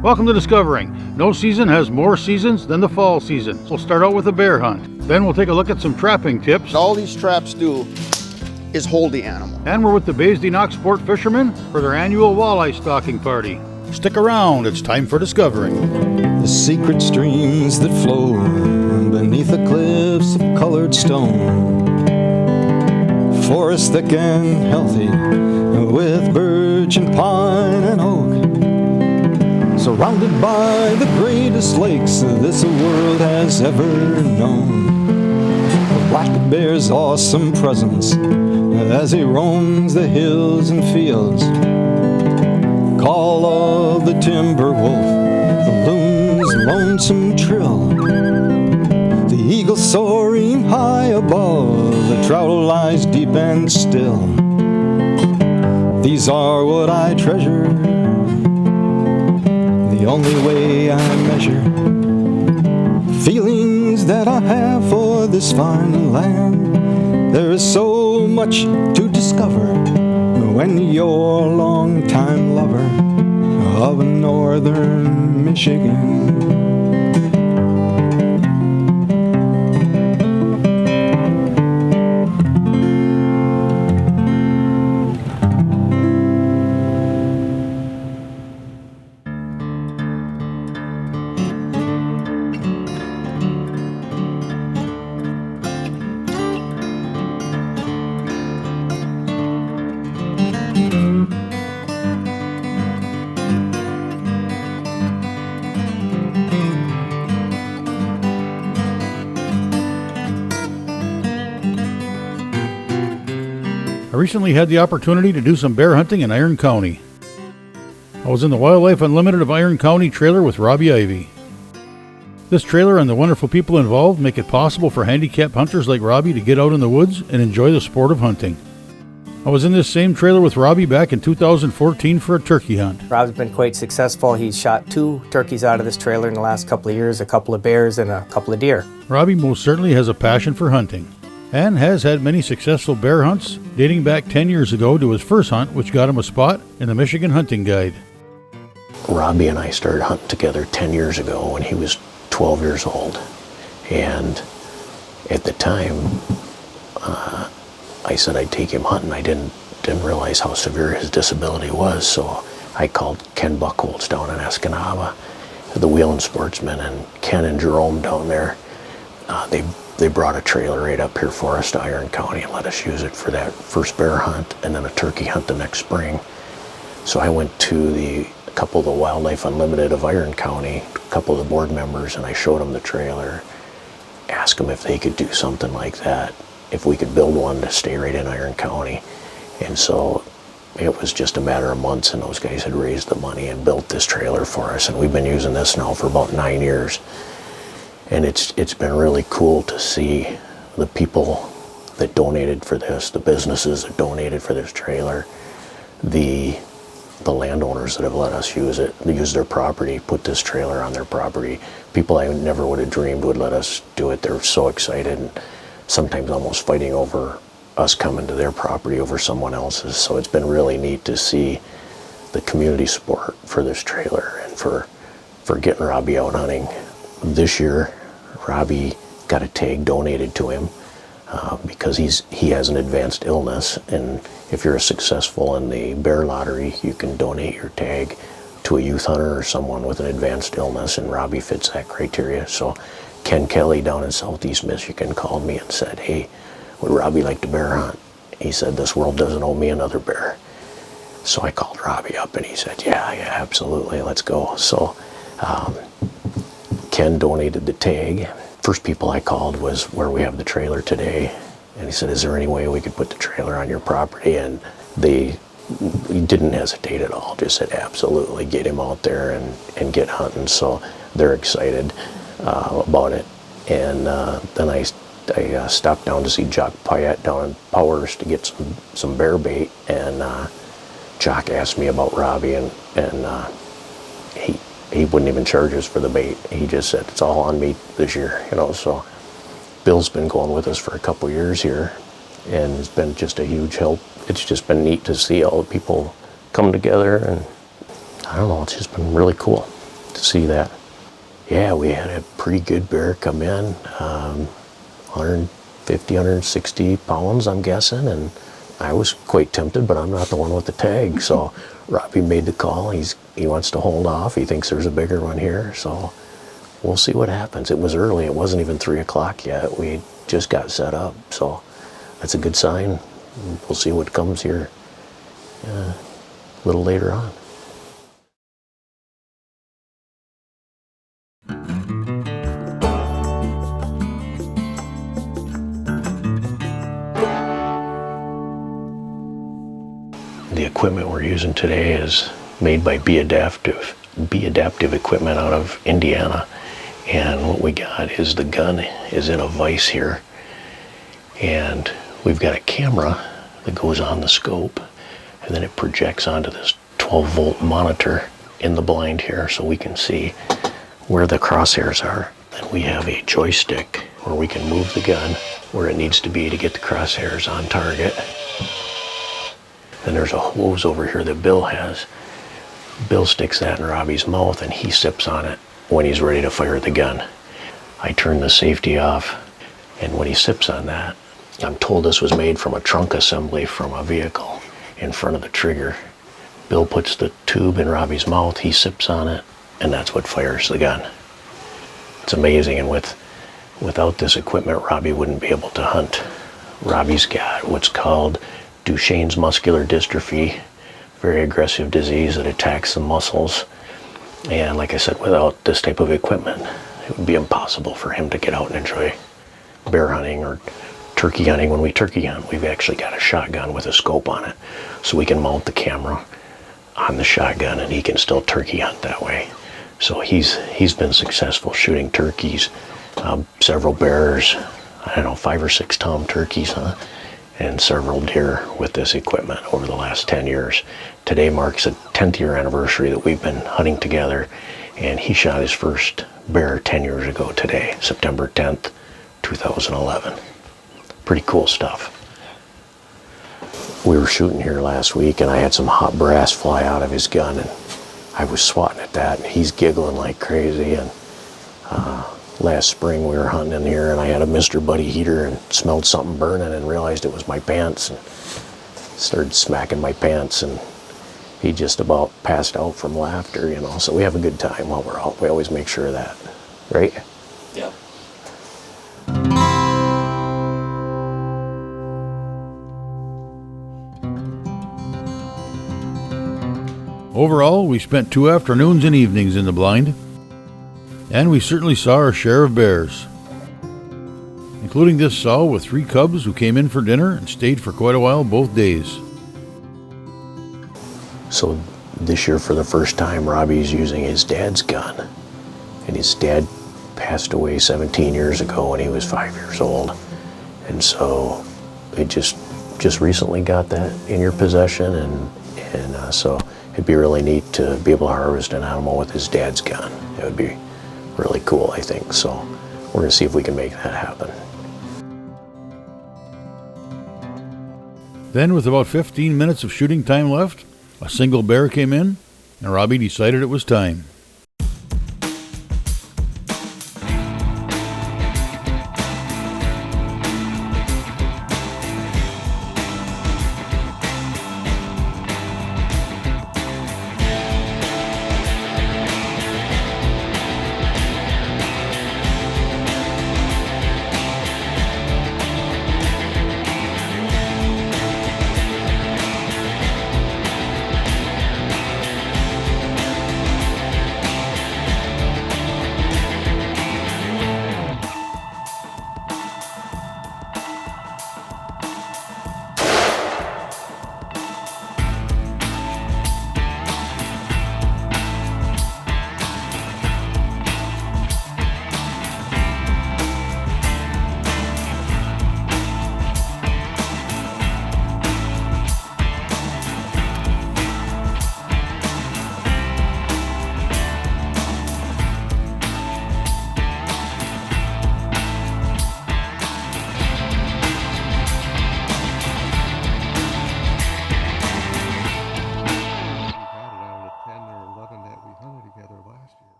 Welcome to Discovering. No season has more seasons than the fall season. We'll start out with a bear hunt. Then we'll take a look at some trapping tips. All these traps do is hold the animal. And we're with the Bays de Knox Sportfishermen for their annual Walleye Stocking party. Stick around, it's time for Discovering. The secret streams that flow beneath the cliffs of colored stone. Forest thick and healthy with birch and pine and oak. Surrounded by the greatest lakes this world has ever known. The black bear's awesome presence as he roams the hills and fields. Call of the timber wolf, the loon's lonesome trill. The eagle soaring high above, the trout lies deep and still. These are what I treasure, the only way I measure feelings that I have for this fine land. There is so much to discover when you're a long-time lover of northern Michigan. I recently had the opportunity to do some bear hunting in Iron County. I was in the Wildlife Unlimited of Iron County trailer with Robbie Ivey. This trailer and the wonderful people involved make it possible for handicapped hunters like Robbie to get out in the woods and enjoy the sport of hunting. I was in this same trailer with Robbie back in 2014 for a turkey hunt. Rob's been quite successful. He's shot 2 turkeys out of this trailer in the last couple of years, a couple of bears and a couple of deer. Robbie most certainly has a passion for hunting and has had many successful bear hunts dating back 10 years ago to his first hunt, which got him a spot in the Michigan Hunting Guide. Robbie and I started hunting together 10 years ago when he was 12 years old. And at the time, I said I'd take him hunting. I didn't realize how severe his disability was, so I called Ken Buchholz down in Escanaba, the Wheeling Sportsmen, and Ken and Jerome down there. They brought a trailer right up here for us to Iron County and let us use it for that first bear hunt and then a turkey hunt the next spring. So I went to a couple of the Wildlife Unlimited of Iron County, a couple of the board members, and I showed them the trailer, asked them if they could do something like that, if we could build one to stay right in Iron County. And so it was just a matter of months, and those guys had raised the money and built this trailer for us, and we've been using this now for about 9 years. And it's been really cool to see the people that donated for this, the businesses that donated for this trailer, the landowners that have let us use it, use their property, put this trailer on their property. People I never would have dreamed would let us do it. They're so excited, and sometimes almost fighting over us coming to their property over someone else's. So it's been really neat to see the community support for this trailer and for getting Robbie out hunting. This year, Robbie got a tag donated to him because he has an advanced illness, and if you're successful in the bear lottery, you can donate your tag to a youth hunter or someone with an advanced illness, and Robbie fits that criteria. So Ken Kelly down in Southeast Michigan called me and said, "Hey, would Robbie like to bear hunt?" He said, "This world doesn't owe me another bear." So I called Robbie up and he said, yeah, absolutely, let's go. So Ken donated the tag. First people I called was where we have the trailer today, and he said, "Is there any way we could put the trailer on your property?" And they didn't hesitate at all, just said absolutely, get him out there and get hunting. So they're excited about it. And then I stopped down to see Jock Pyatt down in Powers to get some bear bait, and Jock asked me about Robbie, and he wouldn't even charge us for the bait. He just said, "It's all on me this year," so Bill's been going with us for a couple years here, and it's been just a huge help. It's just been neat to see all the people come together, and I don't know, it's just been really cool. see that. Yeah, we had a pretty good bear come in, 150, 160 pounds, I'm guessing, and I was quite tempted, but I'm not the one with the tag, so Robbie made the call. He wants to hold off. He thinks there's a bigger one here, so we'll see what happens. It was early. It wasn't even 3 o'clock yet. We just got set up, so that's a good sign. We'll see what comes here a little later on. The equipment we're using today is made by Be Adaptive equipment out of Indiana. And what we got is the gun is in a vise here. And we've got a camera that goes on the scope, and then it projects onto this 12-volt monitor in the blind here so we can see where the crosshairs are. Then we have a joystick where we can move the gun where it needs to be to get the crosshairs on target. Then there's a hose over here that Bill has. Bill sticks that in Robbie's mouth and he sips on it when he's ready to fire the gun. I turn the safety off, and when he sips on that, I'm told this was made from a trunk assembly from a vehicle in front of the trigger. Bill puts the tube in Robbie's mouth, he sips on it, and that's what fires the gun. It's amazing, and without this equipment, Robbie wouldn't be able to hunt. Robbie's got what's called Duchenne's muscular dystrophy, very aggressive disease that attacks the muscles. And like I said, without this type of equipment, it would be impossible for him to get out and enjoy bear hunting or turkey hunting. When we turkey hunt, we've actually got a shotgun with a scope on it, so we can mount the camera on the shotgun and he can still turkey hunt that way. So he's been successful shooting turkeys, several bears, I don't know, 5 or 6 tom turkeys, and several deer with this equipment over the last 10 years. Today marks a 10th year anniversary that we've been hunting together, and he shot his first bear 10 years ago today, September 10th, 2011. Pretty cool stuff. We were shooting here last week and I had some hot brass fly out of his gun, and I was swatting at that and he's giggling like crazy. And last spring we were hunting in here and I had a Mr. Buddy heater and smelled something burning and realized it was my pants and started smacking my pants, and he just about passed out from laughter, you know. So we have a good time while we're out. We always make sure of that, right? Yep. Overall, we spent 2 afternoons and evenings in the blind, and we certainly saw our share of bears, including this sow with 3 cubs who came in for dinner and stayed for quite a while both days. So this year, for the first time, Robbie's using his dad's gun, and his dad passed away 17 years ago when he was 5 years old, and so it just recently got that in your possession, and so it'd be really neat to be able to harvest an animal with his dad's gun. It would be really cool, I think. So we're going to see if we can make that happen. Then, with about 15 minutes of shooting time left, a single bear came in, and Robbie decided it was time.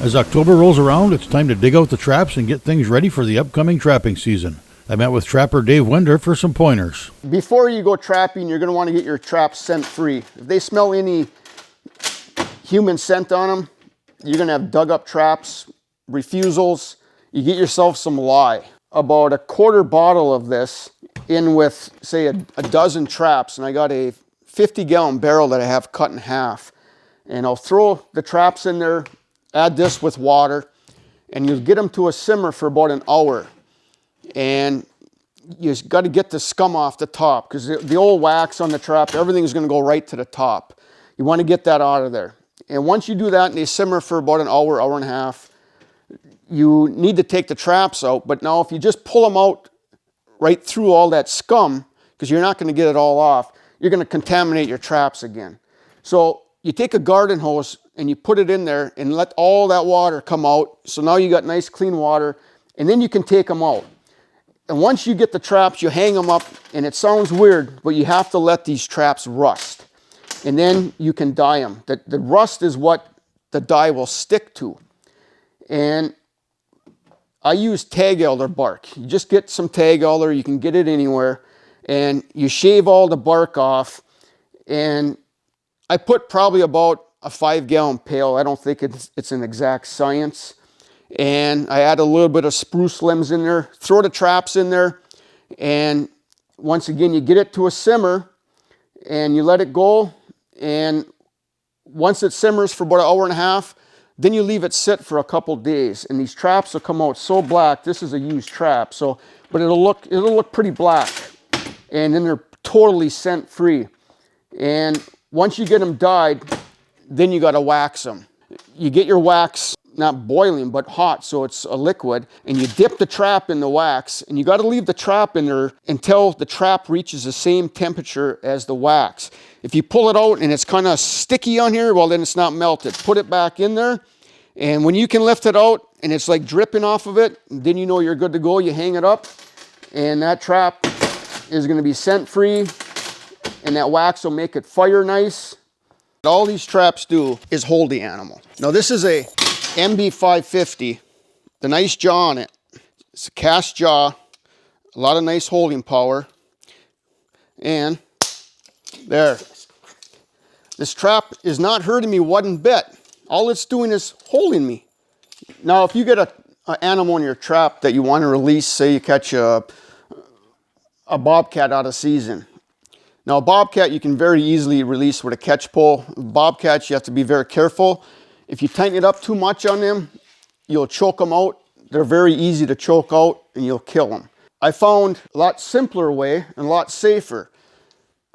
As October rolls around, it's time to dig out the traps and get things ready for the upcoming trapping season. I met with trapper Dave Wender for some pointers. Before you go trapping, you're going to want to get your traps scent free. If they smell any human scent on them, you're going to have dug up traps, refusals. You get yourself some lye. About a quarter bottle of this in with, say, a dozen traps, and I got a 50-gallon barrel that I have cut in half. And I'll throw the traps in there, add this with water, and you'll get them to a simmer for about an hour. And you just got to get the scum off the top, because the old wax on the trap, everything's going to go right to the top. You want to get that out of there. And once you do that and they simmer for about an hour, hour and a half, you need to take the traps out. But now if you just pull them out right through all that scum, because you're not going to get it all off, you're going to contaminate your traps again. So you take a garden hose and you put it in there and let all that water come out. So now you got nice clean water, and then you can take them out. And once you get the traps, you hang them up, and it sounds weird, but you have to let these traps rust. And then you can dye them. The rust is what the dye will stick to. And I use tag elder bark. You just get some tag elder, you can get it anywhere, and you shave all the bark off. And I put probably about a 5-gallon pail. I don't think it's an exact science. And I add a little bit of spruce limbs in there, throw the traps in there, and once again, you get it to a simmer, and you let it go, and once it simmers for about an hour and a half, then you leave it sit for a couple days, and these traps will come out so black. This is a used trap, so, but it'll look pretty black, and then they're totally scent free. And once you get them dyed, then you got to wax them. You get your wax not boiling, but hot, so it's a liquid, and you dip the trap in the wax, and you got to leave the trap in there until the trap reaches the same temperature as the wax. If you pull it out and it's kind of sticky on here, well, then it's not melted. Put it back in there, and when you can lift it out and it's like dripping off of it, then you know you're good to go. You hang it up, and that trap is going to be scent free, and that wax will make it fire nice. All these traps do is hold the animal. Now this is a MB550, the nice jaw on it. It's a cast jaw, a lot of nice holding power, and there. This trap is not hurting me one bit. All it's doing is holding me. Now if you get an animal in your trap that you want to release, say you catch a bobcat out of season. Now a bobcat you can very easily release with a catch pole. Bobcats you have to be very careful. If you tighten it up too much on them, you'll choke them out. They're very easy to choke out, and you'll kill them. I found a lot simpler way and a lot safer.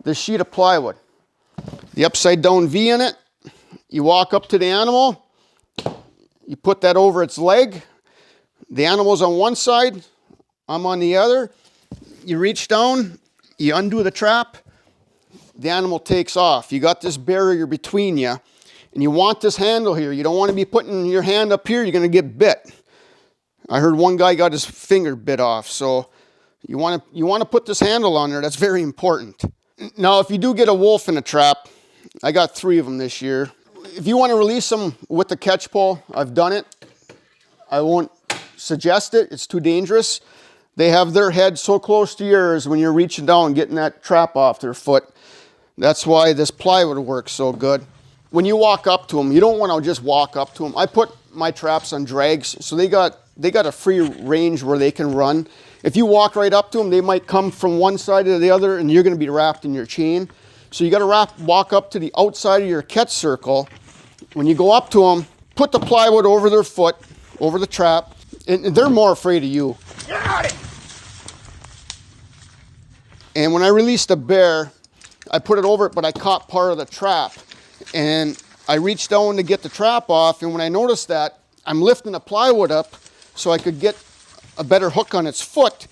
This sheet of plywood. The upside down V in it. You walk up to the animal. You put that over its leg. The animal's on one side. I'm on the other. You reach down. You undo the trap. The animal takes off. You got this barrier between you. And you want this handle here. You don't want to be putting your hand up here. You're going to get bit. I heard one guy got his finger bit off. So you want to put this handle on there. That's very important. Now, if you do get a wolf in a trap, I got 3 of them this year. If you want to release them with the catch pole, I've done it. I won't suggest it. It's too dangerous. They have their head so close to yours when you're reaching down and getting that trap off their foot. That's why this plywood works so good. When you walk up to them, you don't want to just walk up to them. I put my traps on drags, so they got a free range where they can run. If you walk right up to them, they might come from one side to the other, and you're going to be wrapped in your chain. So you got to walk up to the outside of your catch circle. When you go up to them, put the plywood over their foot, over the trap, and they're more afraid of you. And when I released a bear, I put it over it, but I caught part of the trap. And I reached down to get the trap off, and when I noticed that, I'm lifting the plywood up so I could get a better hook on its foot,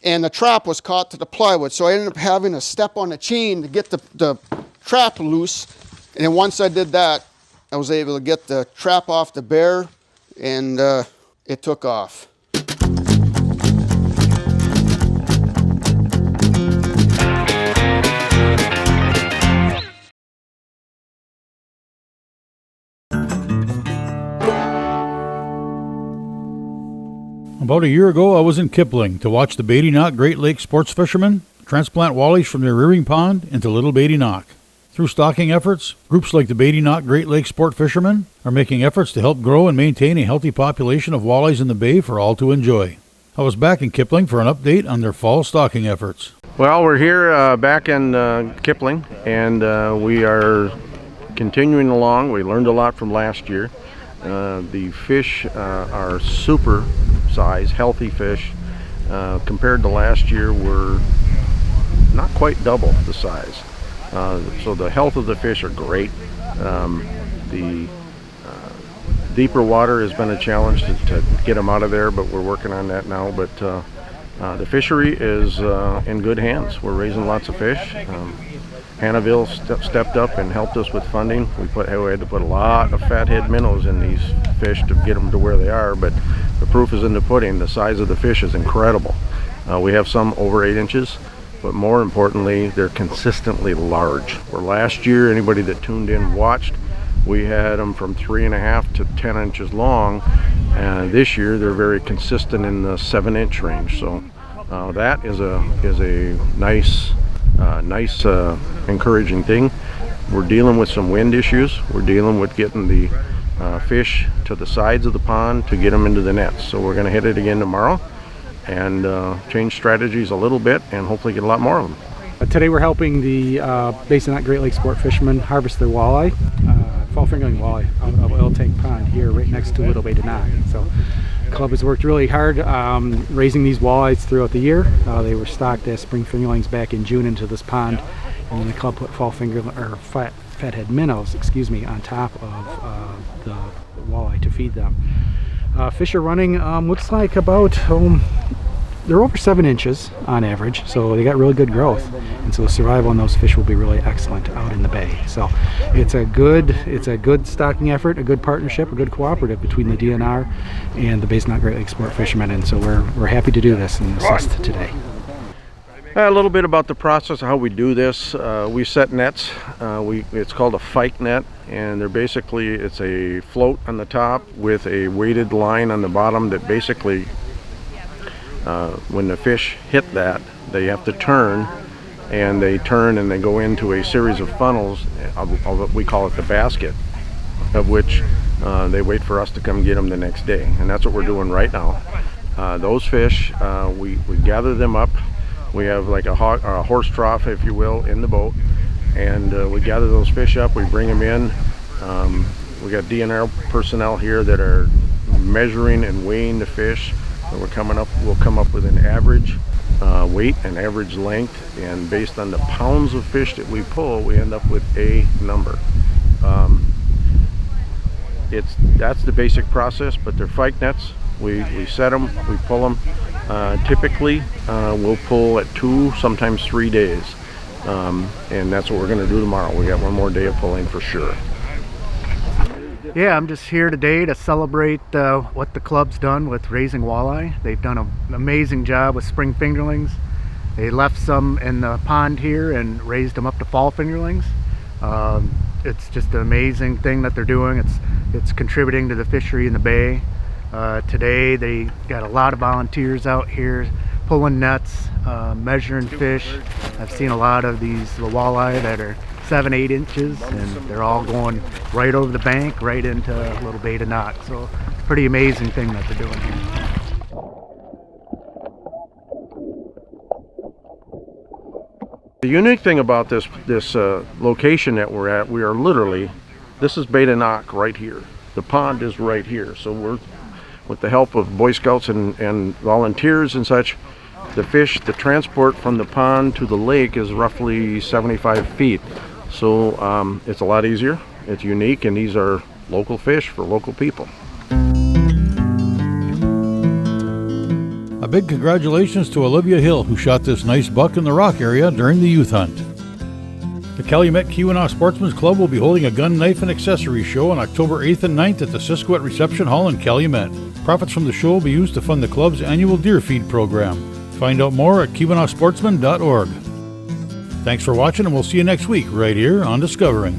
and the trap was caught to the plywood. So I ended up having to step on the chain to get the trap loose, and then once I did that, I was able to get the trap off the bear, and it took off. About a year ago, I was in Kipling to watch the Beatty Knock Great Lakes sportsfishermen transplant wallies from their rearing pond into Little Beatty Knock. Through stocking efforts, groups like the Beatty Knock Great Lakes Sportfishermen are making efforts to help grow and maintain a healthy population of walleyes in the bay for all to enjoy. I was back in Kipling for an update on their fall stocking efforts. Well, we're here back in Kipling, and we are continuing along. We learned a lot from last year. The fish are super size, healthy fish. Compared to last year, we're not quite double the size. So the health of the fish are great. The deeper water has been a challenge to get them out of there, but we're working on that now. But the fishery is in good hands. We're raising lots of fish. Hannahville stepped up and helped us with funding. We had to put a lot of fathead minnows in these fish to get them to where they are, but the proof is in the pudding. The size of the fish is incredible. We have some over 8 inches, but more importantly, they're consistently large. Where last year, anybody that tuned in watched, we had them from 3.5 to 10 inches long, and this year they're very consistent in the 7-inch range. So that is a nice encouraging thing. We're dealing with some wind issues. We're dealing with getting the fish to the sides of the pond to get them into the nets. So we're going to hit it again tomorrow and change strategies a little bit and hopefully get a lot more of them. Today we're helping the Basin Knock Great Lakes sport fishermen harvest their walleye, fall fingerling walleye out of Oil Tank Pond here right next to Little Beatty Knock. So the club has worked really hard raising these walleyes throughout the year. They were stocked as spring fingerlings back in June into this pond, and then the club put fall fingerling or fathead minnows, on top of the walleye to feed them. Fish are running looks like about they're over 7 inches on average, so they got really good growth, and so the survival on those fish will be really excellent out in the bay. So it's a good stocking effort, a good partnership, a good cooperative between the DNR and the Basin Knock Great Lakes sport fishermen, and so we're happy to do this and assist today. A little bit about the process of how we do this. We set nets. It's called a fike net, and it's a float on the top with a weighted line on the bottom that basically when the fish hit that, they have to turn, and they go into a series of funnels of we call it the basket, of which they wait for us to come get them the next day, and that's what we're doing right now. Those fish, we gather them up. We have like a horse trough, if you will, in the boat, and we gather those fish up. We bring them in. We got DNR personnel here that are measuring and weighing the fish. So we'll come up with an average weight and average length, and based on the pounds of fish that we pull, we end up with a number. That's the basic process, but they're fike nets. We set them, we pull them. Typically, we'll pull at 2, sometimes 3 days, and that's what we're going to do tomorrow. We got one more day of pulling for sure. Yeah, I'm just here today to celebrate what the club's done with raising walleye. They've done an amazing job with spring fingerlings. They left some in the pond here and raised them up to fall fingerlings. It's just an amazing thing that they're doing. It's contributing to the fishery in the bay. Today they got a lot of volunteers out here pulling nets, measuring fish. I've seen a lot of these walleye that are 7-8 inches, and they're all going right over the bank, right into Little Beatty Knock. So it's a pretty amazing thing that they're doing here. The unique thing about this location that we're at, we are literally, this is Beatty Knock right here. The pond is right here. So we're, with the help of Boy Scouts and volunteers and such, the transport from the pond to the lake is roughly 75 feet. So it's a lot easier, it's unique, and these are local fish for local people. A big congratulations to Olivia Hill, who shot this nice buck in the rock area during the youth hunt. The Calumet Keweenaw Sportsman's Club will be holding a gun, knife, and accessories show on October 8th and 9th at the Siskiyou Reception Hall in Calumet. Profits from the show will be used to fund the club's annual deer feed program. Find out more at KeweenawSportsman.org. Thanks for watching, and we'll see you next week right here on Discovering.